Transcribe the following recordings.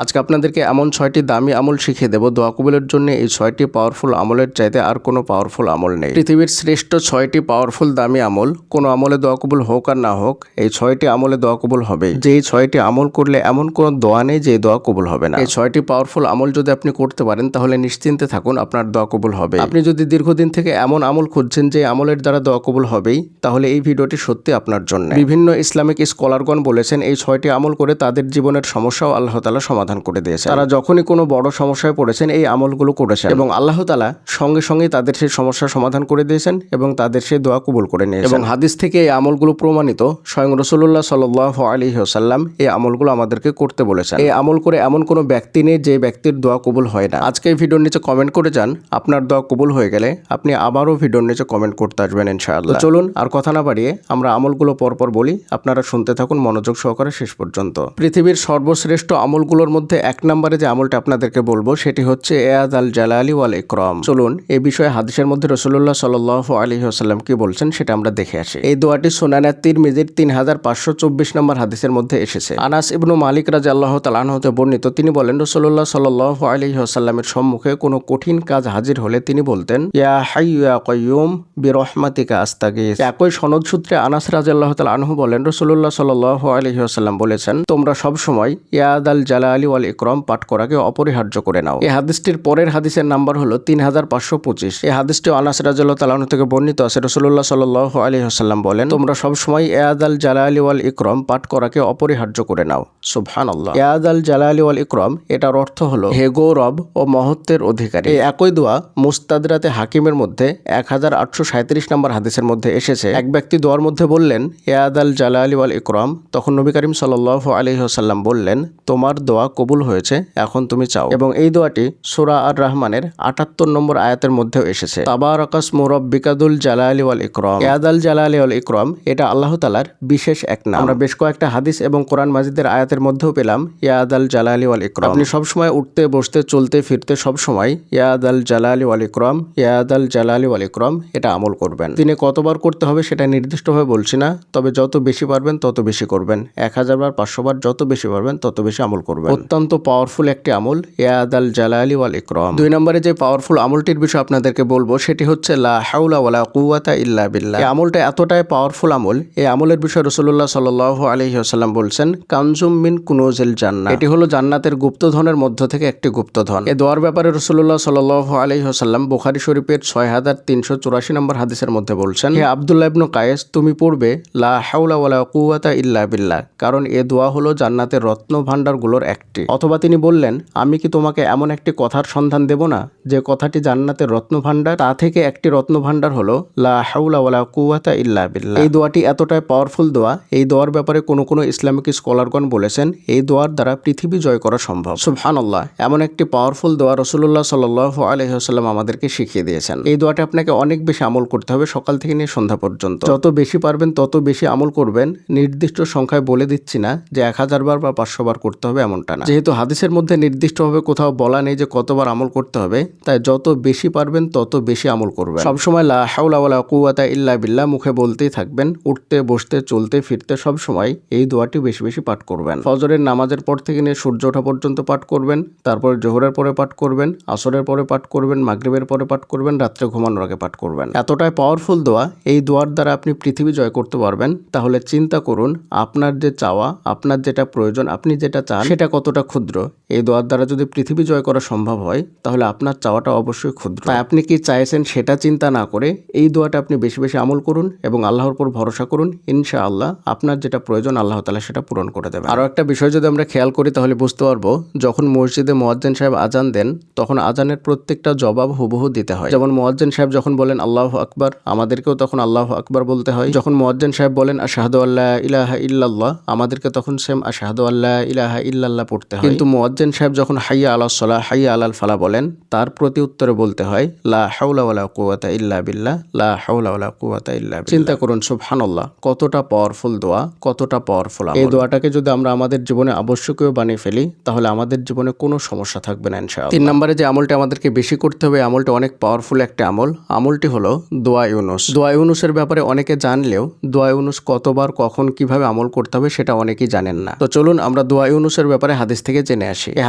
আজকে আপনাদেরকে এমন 6টি দামি আমল শিখিয়ে দেব, দোয়া কবুলের জন্য এই 6টি পাওয়ারফুল আমলের চাইতে আর কোনো পাওয়ারফুল আমল নেই। পৃথিবীর শ্রেষ্ঠ 6টি পাওয়ারফুল দামি আমল, কোনো আমলে দোয়া কবুল হোক আর না হোক, এই 6টি আমলে দোয়া কবুল হবে। যে এই 6টি আমল করলে এমন কোনো দোয়া নেই যে দোয়া কবুল হবে না। এই 6টি পাওয়ারফুল আমল যদি আপনি করতে পারেন তাহলে নিশ্চিন্তে থাকুন, আপনার দোয়া কবুল হবে। আপনি যদি দীর্ঘদিন থেকে এমন আমল খুঁজছেন যে আমলের দ্বারা দোয়া কবুল হবেই, তাহলে এই ভিডিওটি সত্যি আপনার জন্য। বিভিন্ন ইসলামিক স্কলারগণ বলেছেন এই 6টি আমল করে তাদের জীবনের সমস্যাও আল্লাহ তাআলা সমাধান করে দিয়েছেন। তারা যখনই কোনো বড় সমস্যায় পড়েছেন এই আমলগুলো করেছেন এবং আল্লাহ তাআলা সঙ্গে সঙ্গে তাদের সেই সমস্যার সমাধান করে দিয়েছেন এবং তাদের সেই দোয়া কবুল করে নিয়েছেন। এবং হাদিস থেকে এই আমলগুলো প্রমাণিত, স্বয়ং রাসূলুল্লাহ সাল্লাল্লাহু আলাইহি ওয়াসাল্লাম এই আমলগুলো আমাদেরকে করতে বলেছেন। এই আমল করে এমন কোনো ব্যক্তি নেই যে ব্যক্তির দোয়া কবুল হয় না। আজকে এই ভিডিওর নিচে কমেন্ট করে যান, আপনার দোয়া কবুল হয়ে গেলে আপনি আবারও ভিডিওর নিচে কমেন্ট করতে আসবেন ইনশাআল্লাহ। তো চলুন আর কথা না বাড়িয়ে আমরা আমলগুলো পরপর বলি, আপনারা শুনতে থাকুন মনোযোগ সহকারে শেষ পর্যন্ত। পৃথিবীর সর্বশ্রেষ্ঠ আমলগুলোর মধ্যে 1 নম্বরে যে আমলটা আপনাদেরকে বলবো সেটি হচ্ছে ইয়াদ আল জালালি ওয়াল ইকরাম। চলুন এই বিষয়ে হাদিসের মধ্যে রাসূলুল্লাহ সাল্লাল্লাহু আলাইহি ওয়াসাল্লাম কি বলছেন সেটা আমরা দেখে আসি। এই দোয়াটি সুনান তিরমিজির 3524 নম্বর হাদিসের মধ্যে এসেছে। আনাস ইবনু মালিক রাদিয়াল্লাহু তাআলা আনহু হতে বর্ণিত, তিনি বলেন রাসূলুল্লাহ সাল্লাল্লাহু আলাইহি ওয়াসাল্লামের সম্মুখে কোনো কঠিন কাজ হাজির হলে তিনি বলতেন ইয়া হাইয়্যু ইয়া কাইয়্যুম বিরহমাতিকা আস্তাগীস। একই সনদ সূত্রে আনাস রাদিয়াল্লাহু তাআলা আনহু বলেন রাসূলুল্লাহ সাল্লাল্লাহু আলাইহি ওয়াসাল্লাম বলেছেন তোমরা সব সময় ইয়াদ আল জালালি ওয়াল ইকরাম পাঠ করাকে অপরিহার্য করে নাও। এই হাদিসটির পরের হাদিসের নাম্বার হলো 3525। এই হাদিসটি আনাস রাদিয়াল্লাহু তাআলা আনহু থেকে বর্ণিত আছে। রাসূলুল্লাহ সাল্লাল্লাহু আলাইহি ওয়াসাল্লাম বলেন তোমরা সব সময় ইয়াদ আল জালালি ওয়াল ইকরাম পাঠ করাকে অপরিহার্য করে নাও। সুবহানাল্লাহ। ইয়াদ আল জালালি ওয়াল ইকরাম এটার অর্থ হলো হে গৌরব ও মহত্বের অধিকারী। এই একই দোয়া মুস্তাদরাতে হাকিমের মধ্যে 1837 নম্বর হাদিসের মধ্যে এসেছে। এক ব্যক্তি দোয়ার মধ্যে বললেন ইয়াদ আল জালালি ওয়াল ইকরাম, তখন নবী করিম সাল্লাল্লাহু আলাইহি ওয়াসাল্লাম বললেন তোমার দোয়া কবুল হয়েছে, এখন তুমি চাও। এবং এই দোয়াটি সূরা আর রহমানের 78 নম্বর আয়াতের মধ্যেও এসেছে। তাবারাকাসমু রাব্বিকাদুল জালালি ওয়াল ইকরাম। ইয়াদ আল জালালি ওয়াল ইকরাম এটা আল্লাহ তাআলার বিশেষ এক নাম। আমরা বেশ কয়েকটা হাদিস এবং কোরআন মাজিদের আয়াতের মধ্যেও পেলাম ইয়াদ আল জালালি ওয়াল ইকরাম। আপনি সব সময় উঠতে বসতে চলতে ফিরতে সব সময় ইয়াদ আল জালালি ওয়াল ইকরাম, ইয়াদ আল জালালি ওয়াল ইকরাম এটা আমল করবেন। দিনে কতবার করতে হবে সেটা নির্দিষ্টভাবে বলছি না, তবে যত বেশি পারবেন তত বেশি করবেন। 1000 বার 500 বার যত বেশি পারবেন তত বেশি আমল করবেন। অত্যন্ত পাওয়ারফুল একটি আমল ইয়াদ আল জালালি ওয়াল ইকরাম। 2 নম্বরে যে পাওয়ারফুল আমলটির বিষয় আপনাদেরকে বলবো সেটি হচ্ছে লা হাওলা ওয়ালা কুওয়াতা ইল্লা বিল্লাহ। এই আমলটা এতটাই পাওয়ারফুল আমল, এই আমলের বিষয়ে রাসূলুল্লাহ সাল্লাল্লাহু আলাইহি ওয়াসাল্লাম বলছেন কানজুম মিন কুনুজিল জান্নাহ। এটি হলো জান্নাতের গুপ্তধনের মধ্য থেকে একটি গুপ্তধন। এই দোয়ার ব্যাপারে রাসূলুল্লাহ সাল্লাল্লাহু আলাইহি ওয়াসাল্লাম বুখারী শরীফের 6384 নম্বর হাদিসের মধ্যে বলছেন হে আব্দুল্লাহ ইবনে কায়েস, তুমি পড়বে লা হাওলা ওয়ালা কুওয়াতা ইল্লা বিল্লাহ, কারণ এ দোয়া হলো জান্নাতের রত্ন ভাণ্ডারগুলোর একটি। অথবা তিনি বললেন আমি কি তোমাকে এমন একটি কথার সন্ধান দেব না যে কথাটি জান্নাতের রত্ন ভাণ্ডার, তা থেকে একটি রত্ন ভাণ্ডার হলো লা হাওলা ওয়ালা কুওয়াতা ইল্লা বিল্লাহ। এই দোয়াটি এতটাই পাওয়ারফুল দোয়া, এই দোয়ার ব্যাপারে কোনো ইসলামিক স্কলারগণ বলেছেন এই দোয়ার দ্বারা পৃথিবী জয় করা সম্ভব। সুবহানাল্লাহ। এমন একটি পাওয়ারফুল দোয়া রাসূলুল্লাহ সাল্লাল্লাহু আলাইহি ওয়াসাল্লাম আমাদেরকে শিখিয়ে দিয়েছেন। এই দোয়াটি আপনাকে অনেক বেশি আমল করতে হবে, সকাল থেকে নিয়ে সন্ধ্যা পর্যন্ত। যত বেশি পারবেন তত বেশি আমল করবেন। নির্দিষ্ট সংখ্যায় বলে দিচ্ছি না যে 1000 বার বা 500 বার করতে হবে এমনটা না। যেহেতু হাদিসের মধ্যে নির্দিষ্টভাবে কোথাও বলা নেই যে কতবার আমল করতে হবে, তাই যত বেশি পারবেন তত বেশি আমল করবেন। সবসময় লা হাওলা ওয়ালা কুওয়াতা ইল্লা বিল্লাহ মুখে বলতেই থাকবেন। উঠতে বসতে চলতে ফিরতে সব সময় এই দোয়াটি বেশি বেশি পাঠ করবেন। ফজরের নামাজের পর থেকে নিয়ে সূর্য ওঠা পর্যন্ত পাঠ করবেন, তারপর জোহরের পরে পাঠ করবেন, আসরের পরে পাঠ করবেন, মাগরিবের পরে পাঠ করবেন, রাত্রে ঘুমানোর আগে পাঠ করবেন। এতটাই পাওয়ারফুল দোয়া, এই দোয়ার দ্বারা আপনি পৃথিবী জয় করতে পারবেন। তাহলে চিন্তা করুন আপনার যে চাওয়া, আপনার যেটা প্রয়োজন, আপনি যেটা চান সেটা কতটা ক্ষুদ্র। এই দোয়ার দ্বারা যদি পৃথিবী জয় করা সম্ভব হয় তাহলে আপনার চাওয়াটা অবশ্যই ক্ষুদ্র। তাই আপনি কি চাইছেন সেটা চিন্তা না করে এই দোয়াটা আপনি বেশি বেশি আমল করুন এবং আল্লাহর উপর ভরসা করুন। ইনশাআল্লাহ আপনার যেটা প্রয়োজন আল্লাহ তাআলা সেটা পূরণ করে দেবেন। আরো একটা বিষয় যদি আমরা খেয়াল করি তাহলে বুঝতে পারবো, যখন মসজিদে মুয়াজ্জিন সাহেব আজান দেন তখন আজানের প্রত্যেকটা জবাব হুবহু দিতে হয়। যেমন মুয়াজ্জিন সাহেব যখন বলেন আল্লাহু আকবার, আমাদেরকেও তখন আল্লাহু আকবার বলতে হয়। যখন মুয়াজ্জিন সাহেব বলেন আশহাদু আল্লা ইলাহা ইল্লাল্লাহ, আমাদেরকে তখন সেম আশহাদু আল্লা ইলাহা ইল্লাল্লাহ পড়তে হয়। কিন্তু মুয়াজ্জিন সাহেব যখন হাইয়া আলাস সালাহ হাইয়া আলাল ফালাহ বলেন তার প্রতি উত্তরে বলতে হয় লা হাওলা ওয়ালা কুওয়াতা ইল্লা বিল্লাহ, লা হাওলা ওয়ালা কুওয়াতা ইল্লা বিল্লাহ। চিন্তা করুন সুবহানাল্লাহ, কতটা পাওয়ারফুল দোয়া, কতটা পাওয়ারফুল আমল। এই দোয়াটাকে যদি আমরা আমাদের জীবনে আবশ্যকীয় বানিয়ে ফেলি তাহলে আমাদের জীবনে কোনো সমস্যা থাকবে না ইনশাআল্লাহ। 3 নম্বরে যে আমলটা আমাদেরকে বেশি করতে হবে, আমলটা অনেক পাওয়ারফুল একটা আমল। আমলটি হলো দোয়া ইউনুস। দোয়া ইউনুসের ব্যাপারে অনেকে জানলেও দোয়া ইউনুস কতবার কখন কিভাবে আমল করতে হবে সেটা অনেকেই জানেন না। তো চলুন আমরা দোয়া ইউনুসের ব্যাপারে হাদিস থেকে জেনে আসি। এই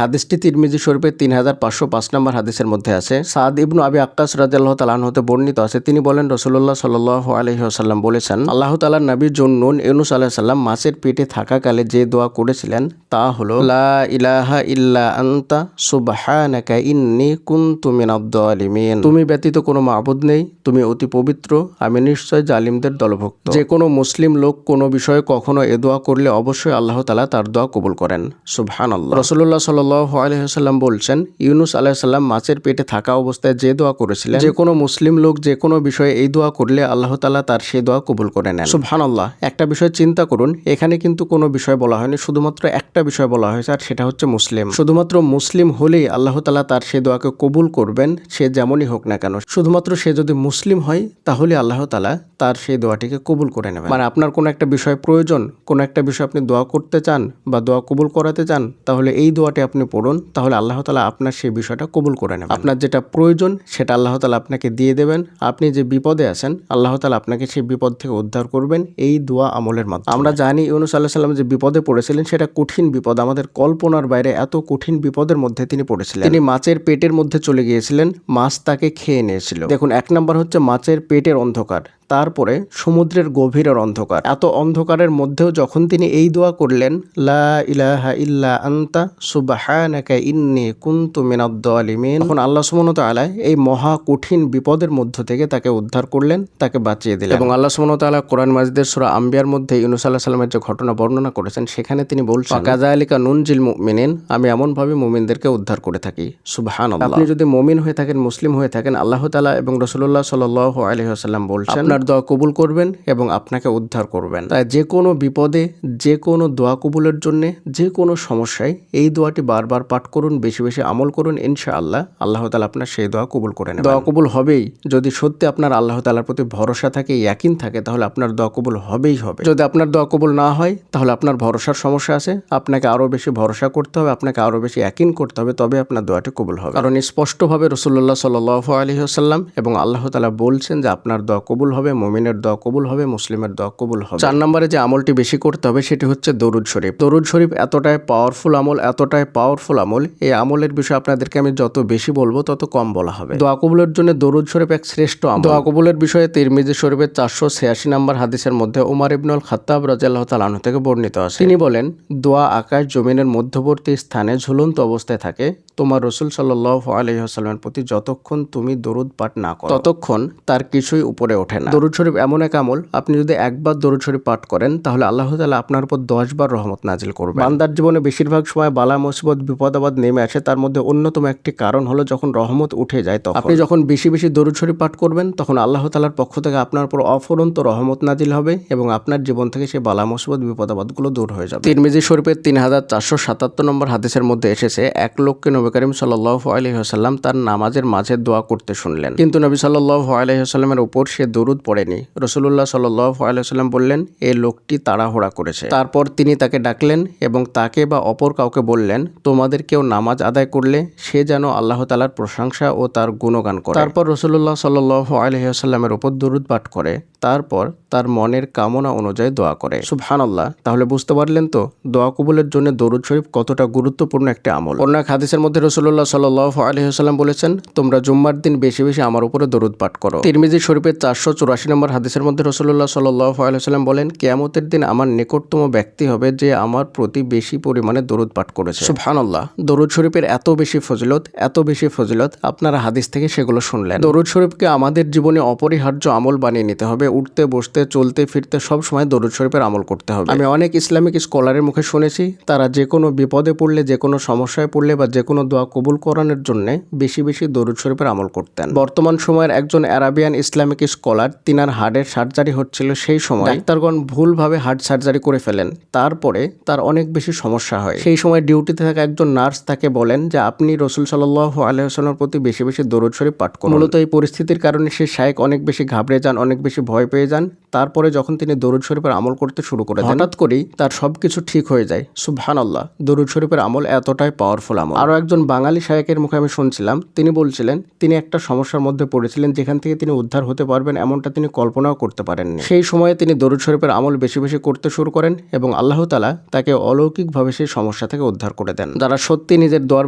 হাদিসটি তিরমিজি শরীফের 3505 নম্বর হাদিসের মধ্যে আছে। সাদ ইবনু আবি আক্কাস রাদিয়াল্লাহু তাআলা আনহু হতে বর্ণিত আছে, তিনি বলেন রাসূলুল্লাহ সাল্লাল্লাহু আলাইহি ওয়াসাল্লাম বলেছেন, আল্লাহ তাআলার নবী জুন্নুন ইউনূস আলাইহিস সালাম মাছের পেটে থাকাকালে যে দোয়া করেছিলেন তা হলো লা ইলাহা ইল্লা আনতা সুবহানাকা ইন্নী কুনতু মিনাদ যালিমিন। তুমি ব্যতীত কোনো মাবুদ নেই, তুমি অতি পবিত্র, আমি নিশ্চয় জালিমদের দলভুক্ত। যে কোনো মুসলিম লোক কোনো বিষয়ে কখনো এ দোয়া করলে অবশ্যই আল্লাহ তাআলা তার দোয়া কবুল করেন। সুবহানাল্লাহ। রাসূলুল্লাহ সাল্লাল্লাহু আলাইহি ওয়াসাল্লাম বলছেন, ইউনূস আলাইহিস সালাম মাছের পেটে থাকা অবস্থায় যে দোয়া করেছিলেন, যে কোনো মুসলিম লোক যে কোনো বিষয়ে এই দোয়া করলে আল্লাহ তাআলা তার সেই দোয়া কবুল করে নেন। সুবহানাল্লাহ। একটা বিষয় চিন্তা করুন, এখানে কিন্তু কোনো বিষয় বলা হয়নি, শুধুমাত্র একটা বিষয় বলা হয়েছে, আর সেটা হচ্ছে মুসলিম। শুধুমাত্র মুসলিম হলেই আল্লাহ তাআলা তার সেই দোয়াকে কবুল করবেন, সে যেমনই হোক না কেন। শুধুমাত্র সে যদি মুসলিম হয় তাহলে আল্লাহ তাআলা তার সেই দোয়াটিকে কবুল করে নেবেন। মানে আপনার কোনো একটা বিষয় প্রয়োজন, কোনো একটা বিষয় আপনি দোয়া করতে চান বা দোয়া কবুল করাতে চান, তাহলে এই দোয়াটি আপনি পড়ুন, তাহলে আল্লাহ তাআলা আপনার সেই বিষয়টা কবুল করে নেবেন। আপনার যেটা প্রয়োজন সেটা আল্লাহ তাআলা আপনাকে দিয়ে দেবেন। আপনি যে বিপদে আছেন আল্লাহ তাআলা আপনাকে সেই বিপদ থেকে উদ্ধার করবেন এই দোয়া আমলের মাধ্যমে। আমরা জানি ইউনূস আলাইহিস সালাম যে বিপদে পড়েছিলেন সেটা কঠিন বিপদ, আমাদের কল্পনার বাইরে এত কঠিন বিপদের মধ্যে তিনি পড়েছিলেন। তিনি মাছের পেটের মধ্যে চলে গিয়েছিলেন, মাছ তাকে খেয়ে নিয়েছিল। দেখুন, এক নাম্বার হচ্ছে মাছের পেটের অন্ধকার, তারপরে সমুদ্রের গভীরের অন্ধকার। এত অন্ধকারের মধ্যেও যখন তিনি এই দোয়া করলেন লা ইলাহা ইল্লা আনতা সুবহানাকা ইন্নী কুনতু মিনাদ যালিমিন, তখন আল্লাহ সুবহানাহু ওয়া তাআলা এই মহা কঠিন বিপদের মধ্য থেকে তাকে উদ্ধার করলেন, তাকে বাঁচিয়ে দিলেন। এবং আল্লাহ সুবহানাহু ওয়া তাআলা কোরআন মাজিদের সূরা আম্বিয়ার মধ্যে ইউনূস আলাইহিস সালামের যে ঘটনা বর্ণনা করেছেন সেখানে তিনি বলছেন, কাযালিকা নুনজিল মুমিনিন, আমি এমনভাবে মুমিনদেরকে উদ্ধার করে থাকি। সুবহানাল্লাহ। আপনি যদি মুমিন হয়ে থাকেন, মুসলিম হয়ে থাকেন, আল্লাহ তাআলা এবং রাসূলুল্লাহ সাল্লাল্লাহু আলাইহি ওয়াসাল্লাম বলছেন আপনার দোয়া কবুল করবেন এবং আপনাকে উদ্ধার করবেন। তাই যে কোনো বিপদে, যে কোনো দোয়া কবুলের জন্য, যে কোনো সমস্যায় এই দোয়াটি বারবার পাঠ করুন, বেশি বেশি আমল করুন, ইনশাআল্লাহ আল্লাহ তাআলা আপনার সেই দোয়া কবুল করে নেবেন। দোয়া কবুল হবেই। যদি সত্যি আপনার আল্লাহ তাআলার প্রতি ভরসা থাকে, ইয়াকিন থাকে, তাহলে আপনার দোয়া কবুল হবেই হবে। যদি আপনার দোয়া কবুল না হয় তাহলে আপনার ভরসার সমস্যা আছে, আপনাকে আরো বেশি ভরসা করতে হবে, আপনাকে আরো বেশি ইয়াকিন করতে হবে, তবে আপনার দোয়াটি কবুল হবে। কারণ স্পষ্টভাবে রাসূলুল্লাহ সাল্লাল্লাহু আলাইহি ওয়াসাল্লাম এবং আল্লাহ তাআলা বলছেন যে আপনার দোয়া কবুল হবে, মুমিনের দোয়া কবুল হবে, মুসলিমের দোয়া কবুল হবে। 4 নম্বরে যে আমলটি বেশি করতে হবে সেটি হচ্ছে দরুদ শরীফ। দরুদ শরীফ এতটাই পাওয়ারফুল আমল, এতটাই পাওয়ারফুল আমল, এই আমলের বিষয়ে আপনাদেরকে আমি যত বেশি বলবো তত কম বলা হবে। দোয়া কবুলের জন্য দরুদ শরীফ এক শ্রেষ্ঠ আমল। দোয়া কবুলের বিষয়ে তিরমিজি শরীফের 486 নম্বর হাদিসের মধ্যে উমর ইবনুল খাত্তাব রাদিয়াল্লাহু তাআলা আনহু থেকে বর্ণিত আছে, তিনি বলেন, দোয়া আকাশ জমিনের মধ্যবর্তী স্থানে ঝুলন্ত অবস্থায় থাকে। তোমার রাসূল সাল্লাল্লাহু আলাইহি ওয়াসাল্লামের প্রতি যতক্ষণ তুমি দরুদ পাঠ না করো ততক্ষণ তার কিছুই উপরে ওঠে না। দরুদ শরীফ এমন এক আমল, আপনি যদি একবার দরুদ শরীফ পাঠ করেন তাহলে আল্লাহ তাআলা আপনার উপর 10 বার রহমত নাজিল করবেন। বান্দার জীবনে বেশিরভাগ সময় বালা মুসিবত বিপদ আপদ নেমে আসে, তার মধ্যে অন্যতম একটি কারণ হলো যখন রহমত উঠে যায়। তখন আপনি যখন বেশি বেশি দরুদ শরীফ পাঠ করবেন তখন আল্লাহ তাআলার পক্ষ থেকে আপনার উপর অফুরন্ত রহমত নাজিল হবে এবং আপনার জীবন থেকে সেই বালা মুসিবত বিপদ আপদগুলো দূর হয়ে যাবে। তিরমিজি শরীফের 3477 নম্বর হাদিসের মধ্যে এসেছে, এক লোককে নবী করিম সাল্লাল্লাহু আলাইহি ওয়াসাল্লাম তার নামাজের মাঝে দোয়া করতে শুনলেন, কিন্তু নবী সাল্লাল্লাহু আলাইহি ওয়াসাল্লামের উপর সে দরুদ পড়েনি। রাসূলুল্লাহ সাল্লাল্লাহু আলাইহি ওয়াসাল্লাম বললেন, এই লোকটি তাড়াহুড়া করেছে। তারপর তিনি তাকে ডাকলেন এবং তাকে বা অপর কাউকে বললেন, তোমাদের কেউ নামাজ আদায় করলে সে যেন আল্লাহ তাআলার প্রশংসা ও তার গুণগান করে। তারপর রাসূলুল্লাহ সাল্লাল্লাহু আলাইহি ওয়াসাল্লামের উপর দরুদ পাঠ করে, তারপর তার মনের কামনা অনুযায়ী দোয়া করে। সুবহানাল্লাহ। তাহলে বুঝতে পারলেন তো দোয়া কবুলের জন্য দরুদ শরীফ কতটা গুরুত্বপূর্ণ একটা আমল। অন্য এক হাদিসের মধ্যে রাসূলুল্লাহ সাল্লাল্লাহু আলাইহি ওয়াসাল্লাম বলেছেন, তোমরা জুম্মার দিন বেশি বেশি আমার উপরে দরুদ পাঠ করো। তিরমিজি শরীফের 484 নম্বর হাদিসের মধ্যে রাসূলুল্লাহ সাল্লাল্লাহু আলাইহি ওয়াসাল্লাম বলেন, কিয়ামতের দিন আমার নিকটতম ব্যক্তি হবে যে আমার প্রতি বেশি পরিমাণে দরুদ পাঠ করেছে। সুবহানাল্লাহ। দরুদ শরীফের এত বেশি ফজিলত, এত বেশি ফজিলত, আপনারা হাদিস থেকে সেগুলো শুনলেন। দরুদ শরীফকে আমাদের জীবনে অপরিহার্য আমল বানিয়ে নিতে হবে। উঠতে বসতে চলতে ফিরতে সব সময় দরুদ শরীফের আমল করতে হবে। আমি অনেক ইসলামিক স্কলারের মুখে শুনেছি তারা যে কোনো বিপদে পড়লে, যে কোনো সমস্যায় পড়লে বা যে কোনো দোয়া কবুল করানোর জন্য বেশি বেশি দরুদ শরীফের আমল করতেন। বর্তমান সময়ের একজন আরাবিয়ান ইসলামিক স্কলার, তিনার হার্টের সার্জারি হচ্ছিল, সেই সময় ডাক্তারগণ ভুলভাবে হার্ট সার্জারি করে ফেলেন, তারপরে তার অনেক বেশি সমস্যা হয়। সেই সময় ডিউটিতে থাকা একজন নার্স তাকে বলেন যে আপনি রাসূল সাল্লাল্লাহু আলাইহি ওয়াসাল্লামের প্রতি বেশি বেশি দরুদ শরীফ পাঠ করুন। মূলত এই পরিস্থিতির কারণে সেই শায়েখ অনেক বেশি ঘাবড়ে যান, অনেক বেশি ভয় পেয়ে যান। তারপরে যখন তিনি দরুদ শরীফের আমল করতে শুরু করে দেন, হঠাৎ করেই তার সবকিছু ঠিক হয়ে যায়। সুবহানাল্লাহ। দরুদ শরীফের আমল এতটাই পাওয়ারফুল আমল। আরো একজন একজন বাঙালি শায়েকের মুখে আমি শুনছিলাম, তিনি বলছিলেন তিনি একটা সমস্যার মধ্যে পড়েছিলেন যেখান থেকে তিনি উদ্ধার হতে পারবেন এমনটা তিনি কল্পনাও করতে পারেননি। সেই সময়ে তিনি দরুদ শরীফের আমল বেশি বেশি করতে শুরু করেন এবং আল্লাহ তাআলা তাকে অলৌকিকভাবে সেই সমস্যা থেকে উদ্ধার করে দেন। যারা সত্যি নিজের দোয়ার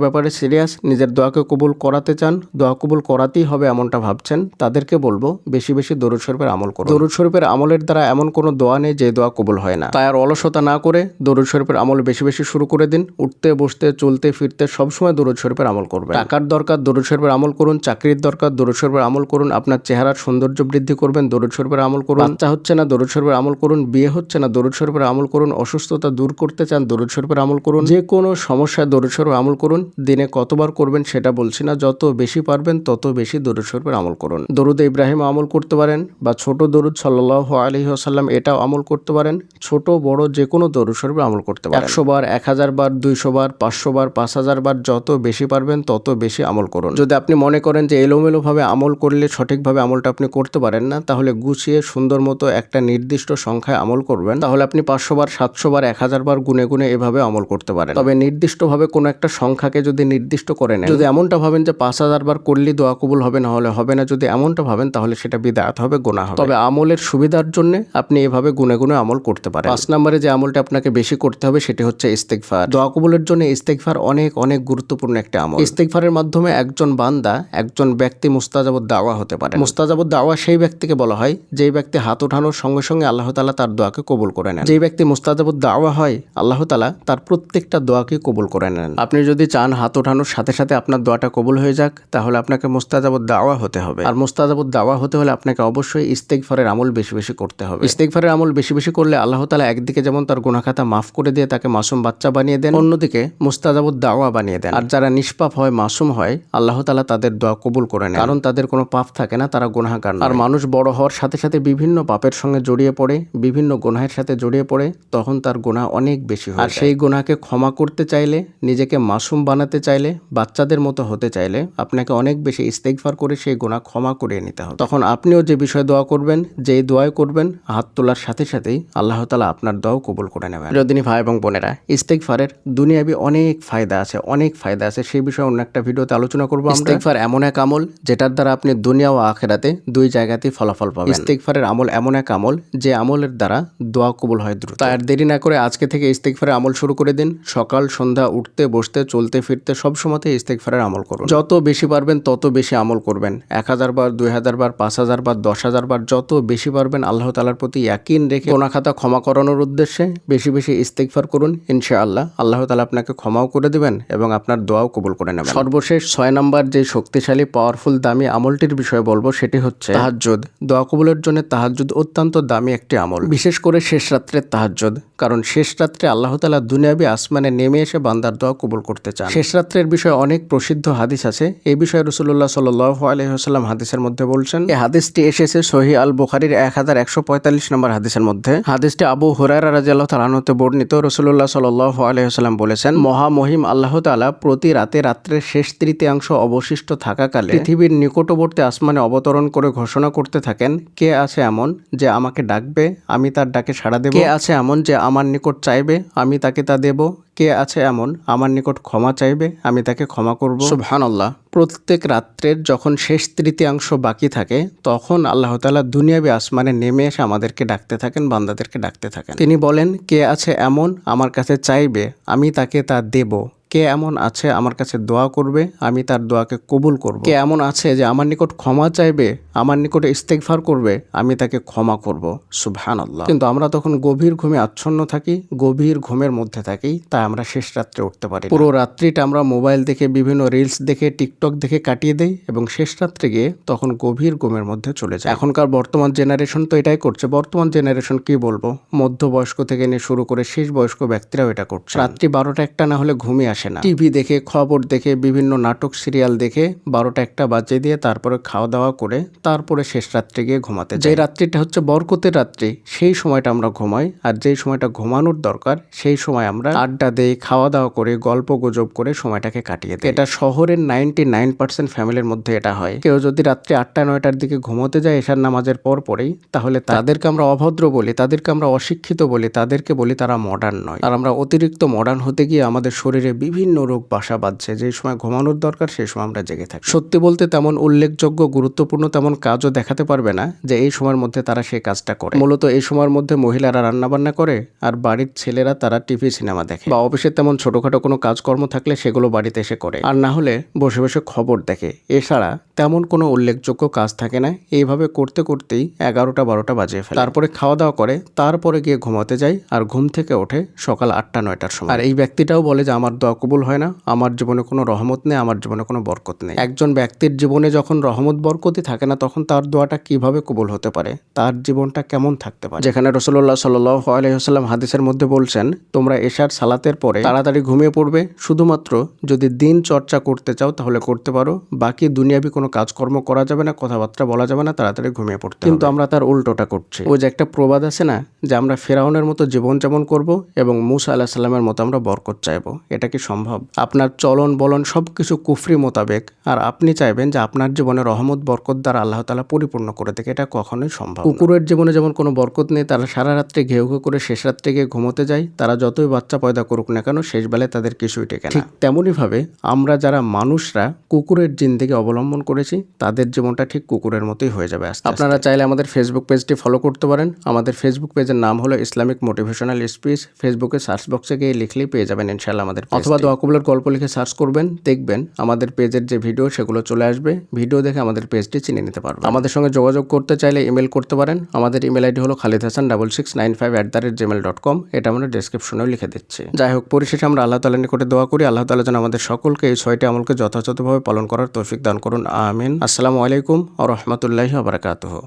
ব্যাপারে সিরিয়াস, নিজের দোয়াকে কবুল করাতে চান, দোয়া কবুল করাতেই হবে এমনটা ভাবছেন, তাদেরকে বলবো বেশি বেশি দরুদ শরীফের আমল করুন। দরুদ শরীফের আমলের দ্বারা এমন কোনো দোয়া নেই যে দোয়া কবুল হয় না। তাই আর অলসতা না করে দরুদ শরীফের আমল বেশি বেশি শুরু করে দিন। উঠতে বসতে চলতে ফিরতে সবসময় দরুদ শরীফের আমল করবেন। টাকার দরকার দরুদ শরীফের আমল করুন, চাকরির দরকার দরুদ শরীফের আমল করুন, আপনার চেহারার সৌন্দর্য বৃদ্ধি করবেন দরুদ শরীফের আমল করুন, বাচ্চা হচ্ছে না দরুদ শরীফের আমল করুন, বিয়ে হচ্ছে না দরুদ শরীফের আমল করুন, অসুস্থতা দূর করতে চান দরুদ শরীফের আমল করুন, যে কোনো সমস্যায় দরুদ শরীফের আমল করুন। দিনে কতবার করবেন সেটা বলছি না, যত বেশি পারবেন তত বেশি দরুদ শরীফের আমল করুন। দরুদ ইব্রাহিম আমল করতে পারেন বা ছোট দরুদ সাল্লাল্লাহু আলাইহি ওয়াসাল্লাম এটাও আমল করতে পারেন। ছোট বড় যে কোনো দরুদ শরীফের আমল করতে পারেন। 100 বার, 1000 বার, 200 বার, 500 বার, 5000 বার, যত বেশি পারবেন তত বেশি আমল করুন। যদি আপনি মনে করেন যে এলোমেলোভাবে আমল করলে সঠিকভাবে আমলটা আপনি করতে পারেন না, তাহলে গুছিয়ে সুন্দর মতো একটা নির্দিষ্ট সংখ্যায় আমল করবেন। তাহলে আপনি 500 বার, 700 বার, 1000 বার গুনে গুনে এভাবে আমল করতে পারেন। তবে নির্দিষ্টভাবে কোনো একটা সংখ্যাকে যদি নির্দিষ্ট করে নেন, যদি এমনটা ভাবেন যে 5000 বার করলেই দোয়া কবুল হবে, না হলে হবে না, যদি এমনটা ভাবেন তাহলে সেটা বিদআত হবে, গুনাহ হবে। তবে আমলের সুবিধার জন্য আপনি এভাবে গুনে গুনে আমল করতে পারেন। 5 নম্বরে যে আমলটা আপনাকে বেশি করতে হবে সেটি হচ্ছে ইস্তেগফার। দোয়া কবুলের জন্য ইস্তেগফার অনেক অনেক গুরুত্বপূর্ণ একটা আমল। ইস্তেগফারের মাধ্যমে একজন বান্দা, একজন ব্যক্তি মুস্তাজাবুদ দাওয়া হতে পারে। মুস্তাজাবুদ দাওয়া সেই ব্যক্তিকে বলা হয় যেই ব্যক্তি হাত ওঠানোর সঙ্গে সঙ্গে আল্লাহ তাআলা তার দোয়াকে কবুল করে নেন। যেই ব্যক্তি মুস্তাজাবুদ দাওয়া হয়, আল্লাহ তাআলা তার প্রত্যেকটা দোয়াকে কবুল করে নেন। আপনি যদি চান হাত ওঠানোর সাথে সাথে আপনার দোয়াটা কবুল হয়ে যাক, তাহলে আপনাকে মুস্তাজাবুদ দাওয়া হতে হবে। আর মুস্তাজাবুদ দাওয়া হতে হলে আপনাকে অবশ্যই ইস্তেগফারের আমল বেশি বেশি করতে হবে। ইস্তেগফারের আমল বেশি বেশি করলে আল্লাহ তাআলা একদিকে যেমন তার গুনাহ খাতা মাফ করে দিয়ে তাকে মাসুম বাচ্চা বানিয়ে দেন, অন্যদিকে মুস্তাজাবুদ দাওয়া বানিয়ে দেন। আর যারা নিষ্পাপ হয়, মাসুম হয়, আল্লাহ তাআলা তাদের দোয়া কবুল করে নেন, কারণ তাদের কোনো পাপ থাকে না, তারা গুনাহগার নয়। আর মানুষ বড় হওয়ার সাথে সাথে বিভিন্ন পাপের সঙ্গে জড়িয়ে পড়ে, বিভিন্ন গুনাহের সাথে জড়িয়ে পড়ে, তখন তার গুনাহ অনেক বেশি হয়। আর সেই গুনাহকে ক্ষমা করতে চাইলে, নিজেকে মাসুম বানাতে চাইলে, বাচ্চাদের মতো হতে চাইলে আপনাকে অনেক বেশি ইস্তেগফার করে সেই গুনাহ ক্ষমা করিয়ে নিতে হবে। তখন আপনিও যে বিষয়ে দোয়া করবেন, যেই দোয়াই করবেন, হাত তোলার সাথে সাথেই আল্লাহ তাআলা আপনার দোয়াও কবুল করে নেবেন। প্রিয়দিনী ভাই এবং বোনেরা, ইস্তেগফারের দুনিয়াবি অনেক ফায়দা আছে, অনেক ফায়দা আছে। সেই বিষয়ে অন্য একটা ভিডিওতে আলোচনা করব। ইস্তেগফার এমন এক আমল যেটার দ্বারা আপনি দুনিয়া ও আখিরাতে দুই জায়গাতেই ফলাফল পাবেন। ইস্তেগফারের আমল এমন এক আমল যে আমলের দ্বারা দোয়া কবুল হয় দ্রুত। তাই আর দেরি না করে আজকে থেকে ইস্তেগফারের আমল শুরু করে দিন। সকাল সন্ধ্যা, উঠতে বসতে চলতে ফিরতে সব সময়তে ইস্তেগফারের আমল করুন। যত বেশি পারবেন তত বেশি আমল করবেন। 1000 বার, 2000 বার, 5000 বার, 10000 বার, যত বেশি পারবেন আল্লাহ তাআলার প্রতি ইয়াকিন রেখে গুনাহ খাতা ক্ষমা করানোর উদ্দেশ্যে বেশি বেশি ইস্তেগফার করুন। ইনশাআল্লাহ আল্লাহ তাআলা আপনাকে ক্ষমাও করে দিবেন এবং আপনার দোয়াও কবুল করে নেবেন। সর্বশেষ 6 নাম্বার যে শক্তিশালী পাওয়ারফুল দামি আমলটির বিষয়ে বলবো সেটি হচ্ছে তাহাজ্জুদ। দোয়া কবুলের জন্য তাহাজ্জুদ অত্যন্ত দামি একটি আমল, বিশেষ করে শেষ রাত্রের তাহাজ্জুদ। কারণ শেষ রাত্রে আল্লাহ তাআলা দুনিয়াবি আসমানে নেমে এসে বান্দার দোয়া কবুল করতে চান। শেষ রাত্রের বিষয়ে অনেক প্রসিদ্ধ হাদিস আছে। এই বিষয়ে রাসূলুল্লাহ সাল্লাল্লাহু আলাইহি ওয়াসাল্লাম হাদিসের মধ্যে বলছেন, এই হাদিসটি এসেছে সহিহ আল বুখারীর 1145 নম্বর হাদিসের মধ্যে। হাদিসটি আবু হুরায়রা রাদিয়াল্লাহু তাআলা হতে বর্ণিত। রাসূলুল্লাহ সাল্লাল্লাহু আলাইহি ওয়াসাল্লাম বলেছেন, মহামহিম আল্লাহ তাআলা প্রতি রাতে রাত্রের শেষ তৃতীয়াংশ অবশিষ্ট থাকাকালে পৃথিবীর নিকটবর্তী আসমানে অবতরণ করে ঘোষণা করতে থাকেন, কে আছে এমন যে আমাকে ডাকবে, আমি তার ডাকে সাড়া দেব? কে আছে এমন যে আমার নিকট চাইবে, আমি তাকে তা দেব? কে আছে এমন আমার নিকট ক্ষমা চাইবে, আমি তাকে ক্ষমা করব? সুবহানাল্লাহ। প্রত্যেক রাত্রের যখন শেষ তৃতীয়াংশ বাকি থাকে, তখন আল্লাহ তাআলা দুনিয়াবি আসমানে নেমে এসে আমাদেরকে ডাকতে থাকেন, বান্দাদেরকে ডাকতে থাকেন। তিনি বলেন, কে আছে এমন আমার কাছে চাইবে, আমি তাকে তা দেব? কে এমন আছে আমার কাছে দোয়া করবে, আমি তার দোয়াকে কবুল করব? কে এমন আছে যে আমার নিকট ক্ষমা চাইবে, আমার নিকটে ইস্তেগফার করবে, আমি তাকে ক্ষমা করব? সুবহানাল্লাহ। কিন্তু আমরা তখন গভীর ঘুমে আচ্ছন্ন থাকি, গভীর ঘুমের মধ্যে থাকি, তাই আমরা শেষ রাত্রে উঠতে পারি। পুরো রাত্রিটা আমরা মোবাইল দেখে, বিভিন্ন রিলস দেখে, টিকটক দেখে কাটিয়ে দেই এবং শেষ রাত্রে গিয়ে তখন গভীর ঘুমের মধ্যে চলে যায়। এখনকার বর্তমান জেনারেশন তো এটাই করছে। বর্তমান জেনারেশন কি বলবো, মধ্যবয়স্ক থেকে নিয়ে শুরু করে শেষ বয়স্ক ব্যক্তিরাও এটা করছে। রাত্রি 12টা-1টা না হলে ঘুমিয়ে আসে না। টিভি দেখে, খবর দেখে, বিভিন্ন নাটক সিরিয়াল দেখে 12টা-1টা বাজিয়ে দিয়ে তারপরে খাওয়া দাওয়া করে তারপরে শেষ রাত্রে গিয়ে ঘুমাতে যায়। যে রাত্রিটা হচ্ছে বরকতের রাত্রি, সেই সময়টা আমরা ঘুমাই। আর যেই সময়টা ঘুমানোর দরকার সেই সময় আমরা আড্ডা দেই, খাওয়া দাওয়া করে, গল্প গুজব করে সময়টাকে কাটিয়ে দিই। এটা শহরের 99% ফ্যামিলির মধ্যে এটা হয়। কেউ যদি রাত্রি 8টা-9টার দিকে ঘুমোতে যায় এশার নামাজের পরেই, তাহলে তাদেরকে আমরা অভদ্র বলি, তাদেরকে আমরা অশিক্ষিত বলি, তাদেরকে বলি তারা মডার্ন নয়। আর আমরা অতিরিক্ত মডার্ন হতে গিয়ে আমাদের শরীরে বিভিন্ন রোগ বাসা বাঁধছে। যে সময় ঘুমানোর দরকার সেই সময় আমরা জেগে থাকি। সত্যি বলতে তেমন উল্লেখযোগ্য গুরুত্বপূর্ণ তেমন কাজও দেখাতে পারবে না যে এই সময়ের মধ্যে তারা সেই কাজটা করে। মূলত এই সময়ের মধ্যে মহিলারা রান্নাবান্না করে আর বাড়ির ছেলেরা তারা টিভি সিনেমা দেখে, বা অফিসে তেমন ছোটখাটো কোনো কাজকর্ম থাকলে সেগুলো বাড়িতে এসে করে, আর না হলে বসে বসে খবর দেখে। এছাড়া তেমন কোনো উল্লেখযোগ্য কাজ থাকে না। এইভাবে করতে করতেই 11টা-12টা বাজিয়ে ফেলে। তারপরে খাওয়া দাওয়া করে, তারপরে গিয়ে ঘুমাতে যায়, আর ঘুম থেকে ওঠে সকাল 8টা-9টার সময়। আর এই ব্যক্তিটাও বলে যে আমার দোয়া কবুল হয় না, আমার জীবনে কোনো রহমত নেই, আমার জীবনে কোনো বরকত নেই। একজন ব্যক্তির জীবনে যখন রহমত বরকতই থাকে না, তখন তার দোয়াটা কিভাবে কবুল হতে পারে? তার জীবনটা কেমন থাকতে পারে? যেখানে রাসূলুল্লাহ সাল্লাল্লাহু আলাইহি ওয়াসাল্লাম হাদিসের মধ্যে বলছেন, তোমরা এশার সালাতের পরে তাড়াতাড়ি ঘুমিয়ে পড়বে, শুধুমাত্র যদি দিন চর্চা করতে চাও তাহলে করতে পারো, বাকি দুনিয়াবি কোনো কাজকর্ম করা যাবে না, কথাবার্তা বলা যাবে না, তাড়াতাড়ি ঘুমিয়ে পড়তে হবে। কিন্তু আমরা তার উল্টোটা করছি। ওই যে একটা প্রবাদ আছে না, যে আমরা ফেরাউনের মতো জীবনযাপন করব এবং মূসা আলাইহিস সালামের মতো আমরা বরকত চাইবো। এটা কি সম্ভব? আপনার চলন বলন সবকিছু কুফরি মোতাবেক, আর আপনি চাইবেন যে আপনার জীবনে রহমত বরকত দ্বারা আল্লাহ তাআলা পরিপূর্ণ করে দেখে, এটা কখনোই সম্ভব না। কুকুরের জীবনে যেমন কোনো বরকত নেই, তারা সারা রাত্রে ঘেউ ঘেউ করে শেষ রাত্রে গিয়ে ঘুমোতে যায়, তারা যতই বাচ্চা পয়দা করুক না কেন শেষ বেলায় তাদের কিছুই টেকে না। ঠিক তেমনই ভাবে আমরা যারা মানুষরা কুকুরের জিন্দেগি অবলম্বন করেছি, তাদের জীবনটা ঠিক কুকুরের মতোই হয়ে যাবে আস্তে আস্তে। আপনারা চাইলে আমাদের ফেসবুক পেজটি ফলো করতে পারেন। আমাদের ফেসবুক পেজের নাম হলো ইসলামিক মোটিভেশনাল স্পিচ। ফেসবুকে সার্চ বক্সে গিয়ে লিখলেই পেয়ে যাবেন ইনশাআল্লাহ আমাদের পেজ। অথবা দোয়া কবুলের গল্প লিখে সার্চ করবেন, দেখবেন আমাদের পেজের যে ভিডিও সেগুলো চলে আসবে। ভিডিও দেখে আমাদের পেজটি চিনে নিতে পারবেন। আমাদের সঙ্গে যোগাযোগ করতে চাইলে ইমেল করতে পারেন। আমাদের ইমেল আইডি হলো khalidhasan6695@gmail.com। এটা আমরা ডেসক্রিপশনেও লিখে দিচ্ছি। যাই হোক, পরিশেষে আমরা আল্লাহ তাআলার নিকটে দোয়া করি, আল্লাহ তাআলা যেন আমাদের সকলকে এই 6টি আমলকে যথাযথভাবে পালন করার তৌফিক দান করুন। আমিন। আসসালামু আলাইকুম ওয়া রাহমাতুল্লাহি ওয়া বারাকাতুহু।